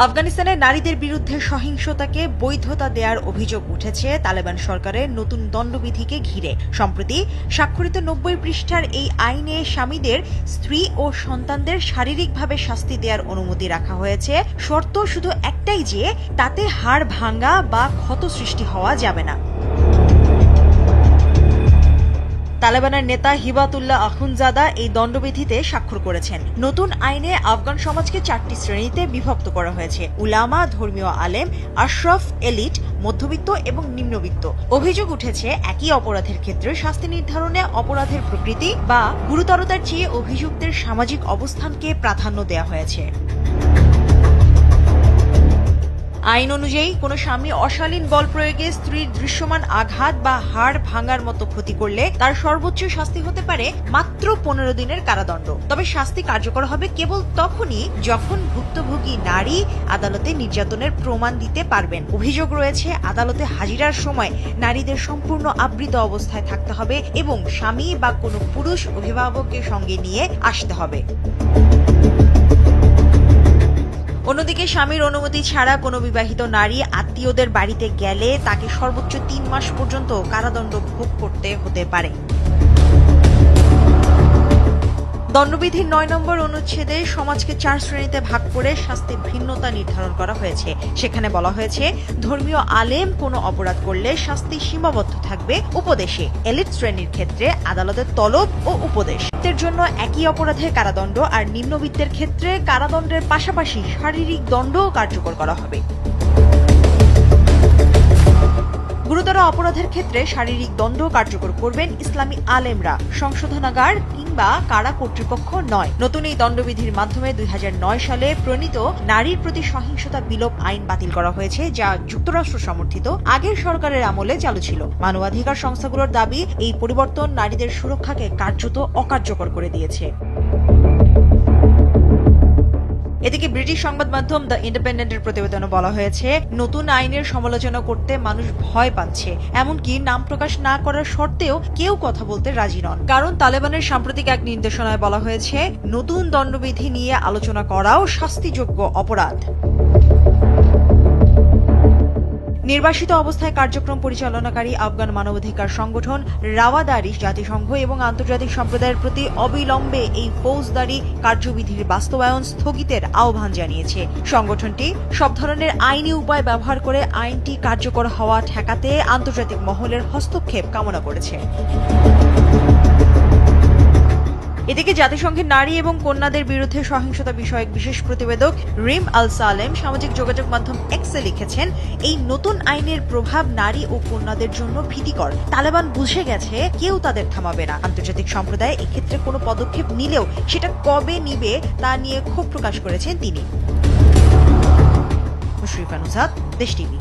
আফগানিস্তানে নারীদের বিরুদ্ধে সহিংসতাকে বৈধতা দেওয়ার অভিযোগ উঠেছে তালেবান সরকারের নতুন দণ্ডবিধিকে ঘিরে। সম্প্রতি স্বাক্ষরিত ৯০ পৃষ্ঠার এই আইনে স্বামীদের স্ত্রী ও সন্তানদের শারীরিকভাবে শাস্তি দেওয়ার অনুমতি রাখা হয়েছে। শর্ত শুধু একটাই যে তাতে হাড় ভাঙা বা ক্ষত সৃষ্টি হওয়া যাবে না। তালেবানের নেতা হিবাতুল্লাহ আখুনজাদা এই দণ্ডবিধিতে স্বাক্ষর করেছেন। নতুন আইনে আফগান সমাজকে ৪টি শ্রেণীতে বিভক্ত করা হয়েছে: উলামা, ধর্মীয় আলেম, আশরাফ, এলিট, মধ্যবিত্ত এবং নিম্নবিত্ত। অভিযোগ উঠেছে একই অপরাধের ক্ষেত্রে শাস্তি নির্ধারণে অপরাধের প্রকৃতি বা গুরুতরতার চেয়ে অভিযুক্তের সামাজিক অবস্থানকে প্রাধান্য দেওয়া হয়েছে। আইন অনুযায়ী কোনো স্বামী অশালীন বল প্রয়োগে স্ত্রীর দৃশ্যমান আঘাত বা হাড় ভাঙার মতো ক্ষতি করলে তার সর্বোচ্চ শাস্তি হতে পারে মাত্র ১৫ দিনের কারাদণ্ড। তবে শাস্তি কার্যকর হবে কেবল তখনই যখন ভুক্তভোগী নারী আদালতে নির্যাতনের প্রমাণ দিতে পারবেন। অভিযোগ রয়েছে আদালতে হাজিরার সময় নারীদের সম্পূর্ণ আবৃত অবস্থায় থাকতে হবে এবং স্বামী বা কোনো পুরুষ অভিভাবককে সঙ্গে নিয়ে আসতে হবে। অন্যদিকে স্বামীর অনুমতি ছাড়া কোনো বিবাহিত নারী আত্মীয়দের বাড়িতে গেলে তাকে সর্বোচ্চ ৩ মাস পর্যন্ত কারাদণ্ড ভোগ করতে হতে পারে। দণ্ডবিধির ৯ নম্বর অনুচ্ছেদে সমাজকে ৪ শ্রেণীতে ভাগ করে শাস্তির ভিন্নতা নির্ধারণ করা হয়েছে। সেখানে বলা হয়েছে, ধর্মীয় আলেম কোনো অপরাধ করলে শাস্তি সীমাবদ্ধ থাকবে উপদেশে। এলিট শ্রেণীর ক্ষেত্রে আদালতের তলব ও উপদেশ এর জন্য একই অপরাধের কারাদণ্ড, আর নিম্নবিত্তের ক্ষেত্রে কারাদণ্ডের পাশাপাশি শারীরিক দণ্ডও কার্যকর করা হবে। গুরুতর অপরাধের ক্ষেত্রে শারীরিক দণ্ড কার্যকর করবেন ইসলামী আলেমরা, সংশোধনাগার কিংবা কারা কর্তৃপক্ষ নয়। নতুন এই দণ্ডবিধির মাধ্যমে ২০০৯ সালে প্রণীত নারীর প্রতি সহিংসতা বিলোপ আইন বাতিল করা হয়েছে, যা যুক্তরাষ্ট্র সমর্থিত আগের সরকারের আমলে চালু ছিল। মানবাধিকার সংস্থাগুলোর দাবি, এই পরিবর্তন নারীদের সুরক্ষাকে কার্যত অকার্যকর করে দিয়েছে। এদিকে ব্রিটিশ সংবাদ মাধ্যম দ্য ইন্ডিপেন্ডেন্টের প্রতিবেদনে বলা হয়েছে, নতুন আইনের সমালোচনা করতে মানুষ ভয় পাচ্ছে। এমনকি নাম প্রকাশ না করার শর্তেও কেউ কথা বলতে রাজি নন। কারণ তালেবানের সাম্প্রতিক এক নির্দেশনায় বলা হয়েছে, নতুন দণ্ডবিধি নিয়ে আলোচনা করাও শাস্তিযোগ্য অপরাধ। নির্বাসিত অবস্থায় কার্যক্রম পরিচালনাকারী আফগান মানবাধিকার সংগঠন রাওয়াদারি জাতিসংঘ এবং আন্তর্জাতিক সম্প্রদায়ের প্রতি অবিলম্বে এই ফৌজদারি কার্যবিধির বাস্তবায়ন স্থগিতের আহ্বান জানিয়েছে। সংগঠনটি সব ধরনের আইনি উপায় ব্যবহার করে আইনটি কার্যকর হওয়া ঠেকাতে আন্তর্জাতিক মহলের হস্তক্ষেপ কামনা করেছে। এদিকে জাতিসংঘের নারী এবং কন্যাদের বিরুদ্ধে সহিংসতা বিষয়ক বিশেষ প্রতিবেদক রিম আল সালেম সামাজিক যোগাযোগ মাধ্যম এক্সে লিখেছেন, এই নতুন আইনের প্রভাব নারী ও কন্যাদের জন্য ভীতিকর। তালেবান বুঝে গেছে কেউ তাদের থামাবে না। আন্তর্জাতিক সম্প্রদায় এক্ষেত্রে কোনো পদক্ষেপ নিলেও সেটা কবে নিবে তা নিয়ে ক্ষোভ প্রকাশ করেছেন তিনি। মুশরিফা নুসরাত, দেশ টিভি।